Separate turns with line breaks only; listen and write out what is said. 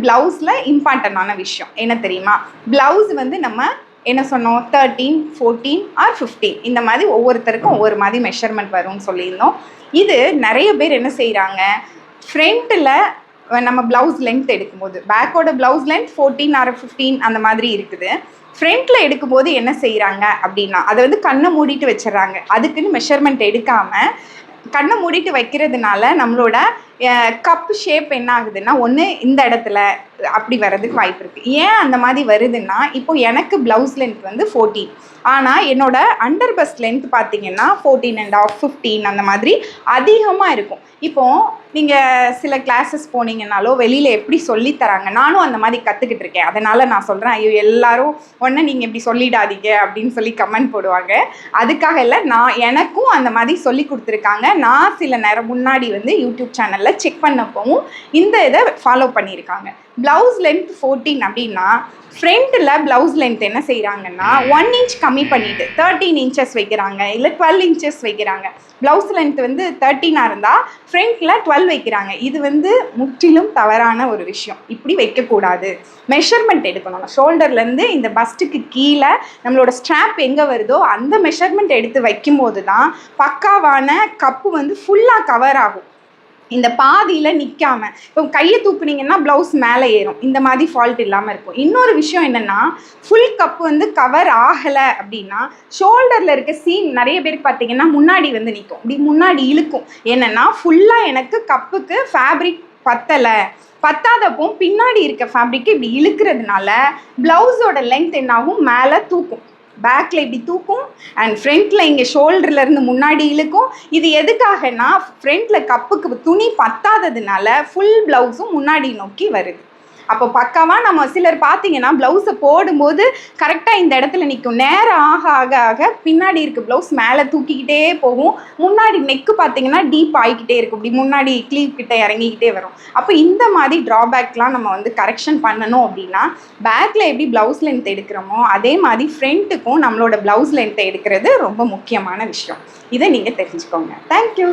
பிளவுஸ்ல இம்பார்ட்டன்டான விஷயம் என்ன தெரியுமா? பிளவுஸ் வந்து நம்ம என்ன சொன்னோம், 13, 14 ஆர் 15 இந்த மாதிரி ஒவ்வொருத்தருக்கும் ஒவ்வொரு மாதிரி மெஷர்மெண்ட் வரும்னு சொல்லியிருந்தோம். இது நிறைய பேர் என்ன செய்கிறாங்க, ஃப்ரண்ட்டில் நம்ம பிளவுஸ் லென்த் எடுக்கும்போது, பேக்கோட பிளவுஸ் லென்த் 14 ஆர் 15 அந்த மாதிரி இருக்குது. ஃப்ரண்ட்டில் எடுக்கும்போது என்ன செய்கிறாங்க அப்படின்னா, அதை வந்து கண்ணை மூடிட்டு வச்சிடறாங்க. அதுக்குன்னு மெஷர்மெண்ட் எடுக்காமல் கண்ணை மூடிட்டு வைக்கிறதுனால நம்மளோட கப் ஷேப் என்ன ஆகுதுன்னா, ஒன்று இந்த இடத்துல அப்படி வர்றதுக்கு வாய்ப்பு இருக்குது. ஏன் அந்த மாதிரி வருதுன்னா, இப்போ எனக்கு ப்ளவுஸ் லென்த் வந்து 14, ஆனால் என்னோட அண்டர் பஸ்ட் லென்த் பார்த்தீங்கன்னா 14.5, 15 அந்த மாதிரி அதிகமாக இருக்கும். இப்போது நீங்கள் சில கிளாஸஸ் போனீங்கன்னாலோ வெளியில் எப்படி சொல்லித்தராங்க, நானும் அந்த மாதிரி கற்றுக்கிட்டு இருக்கேன். அதனால் நான் சொல்கிறேன், ஐயோ எல்லாரும் ஒன்று நீங்கள் இப்படி சொல்லிடாதீங்க அப்படின்னு சொல்லி கமெண்ட் போடுவாங்க. அதுக்காக இல்லை, எனக்கும் அந்த மாதிரி சொல்லி கொடுத்துருக்காங்க. நான் சில நேரம் முன்னாடி வந்து யூடியூப் சேனலில் செக் பண்ணப்பவும் இந்த இதை ஃபாலோ பண்ணியிருக்காங்க. ப்ளவுஸ் லென்த் 14 அப்படின்னா ஃப்ரண்ட்டில் ப்ளவுஸ் லென்த் என்ன செய்கிறாங்கன்னா 1 இன்ச் கம்மி பண்ணிவிட்டு 13 இன்ச்சஸ் வைக்கிறாங்க, இல்லை 12 இன்ச்சஸ் வைக்கிறாங்க. ப்ளவுஸ் லென்த் வந்து 13 இருந்தால் ஃப்ரண்ட்டில் 12 வைக்கிறாங்க. இது வந்து முற்றிலும் தவறான ஒரு விஷயம். இப்படி வைக்கக்கூடாது. மெஷர்மெண்ட் எடுக்கணும். ஷோல்டர்லேருந்து இந்த பஸ்ட்டுக்கு கீழே நம்மளோட ஸ்ட்ராப் எங்கே வருதோ அந்த மெஷர்மெண்ட் எடுத்து வைக்கும்போது தான் பக்காவான கப்பு வந்து ஃபுல்லாக கவர் ஆகும். இந்த பாதியில் நிற்காமல் இப்போ கையை தூக்குனீங்கன்னா ப்ளவுஸ் மேலே ஏறும். இந்த மாதிரி ஃபால்ட் இல்லாமல் இருக்கும். இன்னொரு விஷயம் என்னென்னா, ஃபுல் கப்பு வந்து கவர் ஆகலை அப்படின்னா ஷோல்டரில் இருக்க சீம் நிறைய பேருக்கு பார்த்தீங்கன்னா முன்னாடி வந்து நிற்கும், இப்படி முன்னாடி இழுக்கும். என்னென்னா ஃபுல்லாக எனக்கு கப்புக்கு ஃபேப்ரிக் பத்தாதப்போ பின்னாடி இருக்க ஃபேப்ரிக்கு இப்படி இழுக்கிறதுனால ப்ளவுஸோட லென்த் என்னாகும், மேலே தூக்கும். பேக்கில் இப்படி தூக்கும் அண்ட் ஃப்ரண்ட்டில் இங்கே ஷோல்டர்லேருந்து முன்னாடி இழுக்கும். இது எதுக்காகனா ஃப்ரண்ட்டில் கப்புக்கு துணி பத்தாததுனால ஃபுல் ப்ளவுஸும் முன்னாடி நோக்கி வருது. அப்போ பக்காவாக நம்ம சிலர் பார்த்தீங்கன்னா ப்ளவுஸை போடும்போது கரெக்டாக இந்த இடத்துல நிற்கும். நேரம் ஆக ஆக ஆக பின்னாடி இருக்க ப்ளவுஸ் மேலே தூக்கிக்கிட்டே போகும். முன்னாடி நெக்கு பார்த்தீங்கன்னா டீப் ஆகிக்கிட்டே இருக்கும், இப்படி முன்னாடி க்ளீவ் கிட்ட இறங்கிக்கிட்டே வரும். அப்போ இந்த மாதிரி ட்ராபேக்லாம் நம்ம வந்து கரெக்ஷன் பண்ணணும் அப்படின்னா, பேக்கில் எப்படி ப்ளவுஸ் லென்த் எடுக்கிறோமோ அதே மாதிரி ஃப்ரண்ட்டுக்கும் நம்மளோட ப்ளவுஸ் லென்த்தை எடுக்கிறது ரொம்ப முக்கியமான விஷயம். இதை நீங்கள் தெரிஞ்சுக்கோங்க. தேங்க்யூ.